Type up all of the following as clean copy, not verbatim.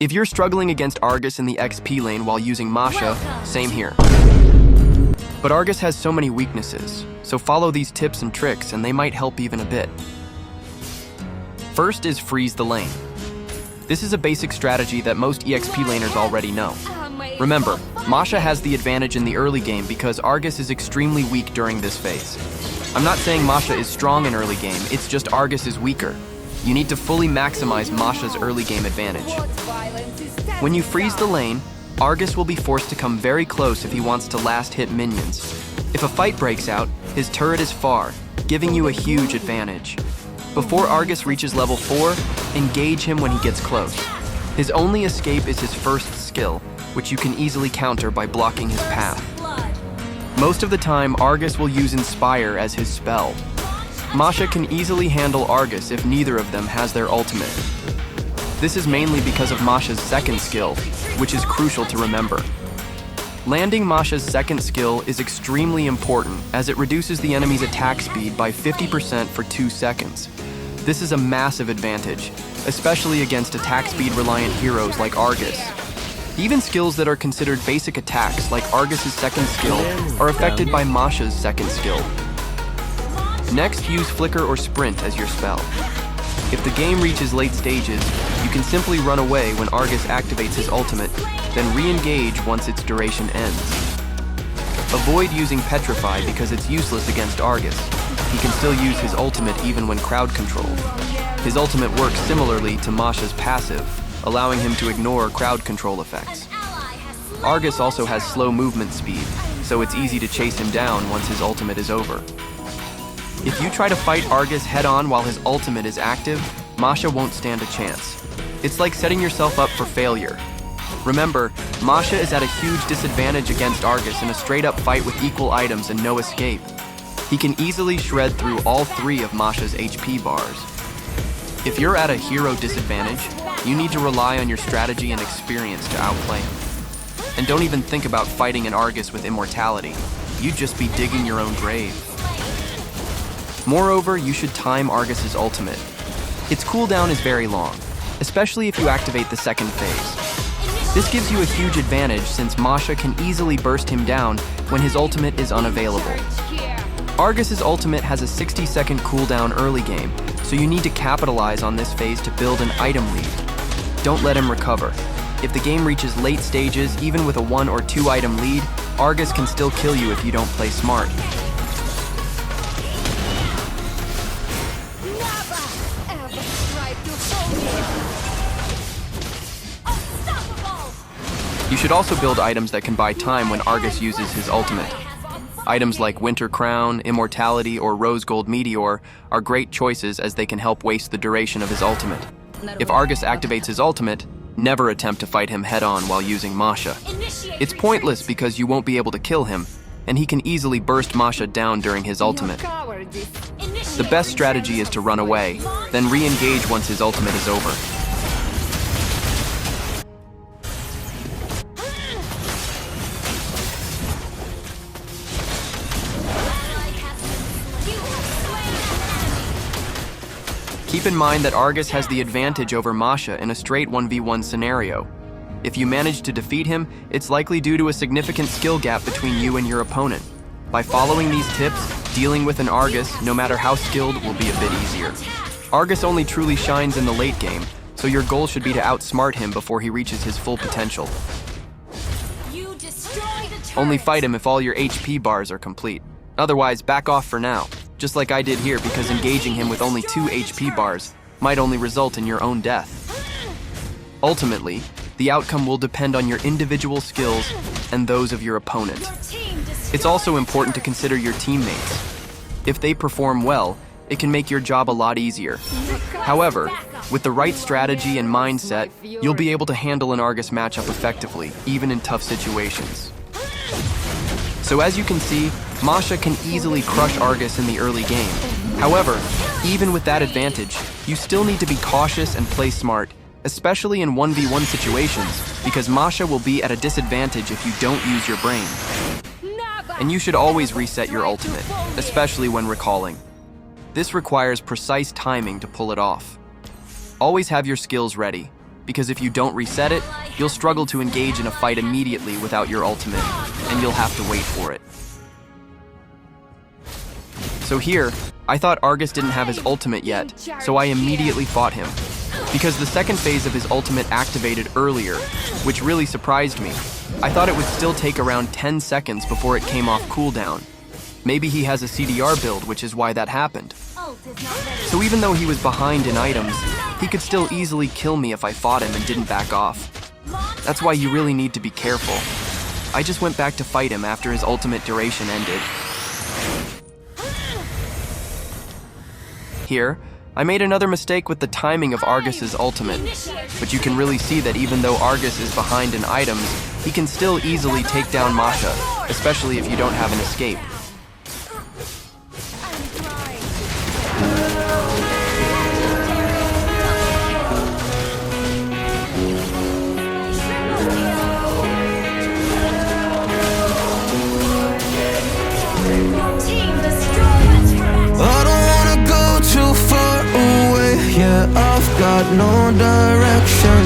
If you're struggling against Argus in the XP lane while using Masha, same here. But Argus has so many weaknesses, so follow these tips and tricks and they might help even a bit. First is freeze the lane. This is a basic strategy that most EXP laners already know. Remember, Masha has the advantage in the early game because Argus is extremely weak during this phase. I'm not saying Masha is strong in early game, it's just Argus is weaker. You need to fully maximize Masha's early game advantage. When you freeze the lane, Argus will be forced to come very close if he wants to last hit minions. If a fight breaks out, his turret is far, giving you a huge advantage. Before Argus reaches level 4, engage him when he gets close. His only escape is his first skill, which you can easily counter by blocking his path. Most of the time, Argus will use Inspire as his spell. Masha can easily handle Argus if neither of them has their ultimate. This is mainly because of Masha's second skill, which is crucial to remember. Landing Masha's second skill is extremely important as it reduces the enemy's attack speed by 50% for 2 seconds. This is a massive advantage, especially against attack speed reliant heroes like Argus. Even skills that are considered basic attacks like Argus's second skill are affected by Masha's second skill. Next, use Flicker or Sprint as your spell. If the game reaches late stages, you can simply run away when Argus activates his ultimate, then re-engage once its duration ends. Avoid using Petrify because it's useless against Argus. He can still use his ultimate even when crowd controlled. His ultimate works similarly to Masha's passive, allowing him to ignore crowd control effects. Argus also has slow movement speed, so it's easy to chase him down once his ultimate is over. If you try to fight Argus head-on while his ultimate is active, Masha won't stand a chance. It's like setting yourself up for failure. Remember, Masha is at a huge disadvantage against Argus in a straight-up fight with equal items and no escape. He can easily shred through all 3 of Masha's HP bars. If you're at a hero disadvantage, you need to rely on your strategy and experience to outplay him. And don't even think about fighting an Argus with immortality. You'd just be digging your own grave. Moreover, you should time Argus's ultimate. Its cooldown is very long, especially if you activate the second phase. This gives you a huge advantage since Masha can easily burst him down when his ultimate is unavailable. Argus's ultimate has a 60-second cooldown early game, so you need to capitalize on this phase to build an item lead. Don't let him recover. If the game reaches late stages, even with a 1 or 2 item lead, Argus can still kill you if you don't play smart. You should also build items that can buy time when Argus uses his ultimate. Items like Winter Crown, Immortality, or Rose Gold Meteor are great choices as they can help waste the duration of his ultimate. If Argus activates his ultimate, never attempt to fight him head-on while using Masha. It's pointless because you won't be able to kill him, and he can easily burst Masha down during his ultimate. The best strategy is to run away, then re-engage once his ultimate is over. Keep in mind that Argus has the advantage over Masha in a straight 1v1 scenario. If you manage to defeat him, it's likely due to a significant skill gap between you and your opponent. By following these tips, dealing with an Argus, no matter how skilled, will be a bit easier. Argus only truly shines in the late game, so your goal should be to outsmart him before he reaches his full potential. Only fight him if all your HP bars are complete. Otherwise, back off for now. Just like I did here, because engaging him with only 2 HP bars might only result in your own death. Ultimately, the outcome will depend on your individual skills and those of your opponent. It's also important to consider your teammates. If they perform well, it can make your job a lot easier. However, with the right strategy and mindset, you'll be able to handle an Argus matchup effectively, even in tough situations. So as you can see, Masha can easily crush Argus in the early game. However, even with that advantage, you still need to be cautious and play smart, especially in 1v1 situations, because Masha will be at a disadvantage if you don't use your brain. And you should always reset your ultimate, especially when recalling. This requires precise timing to pull it off. Always have your skills ready. because if you don't reset it, you'll struggle to engage in a fight immediately without your ultimate, and you'll have to wait for it. So here, I thought Argus didn't have his ultimate yet, so I immediately fought him. Because the second phase of his ultimate activated earlier, which really surprised me. I thought it would still take around 10 seconds before it came off cooldown. Maybe he has a CDR build, which is why that happened. So even though he was behind in items, he could still easily kill me if I fought him and didn't back off. That's why you really need to be careful. I just went back to fight him after his ultimate duration ended. Here, I made another mistake with the timing of Argus's ultimate, but you can really see that even though Argus is behind in items, he can still easily take down Masha, especially if you don't have an escape. Yeah, I've got no direction.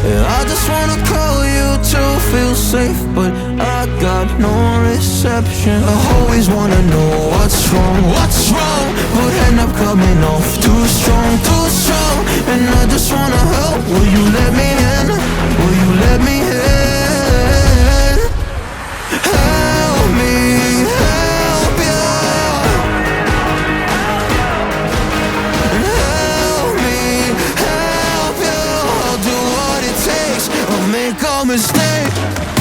Yeah, I just wanna call you to feel safe, but I got no reception. I always wanna know what's wrong, but end up coming off too strong. And I just wanna help, will you let me in? Will you let me in? Help me, help you. I'll make a mistake.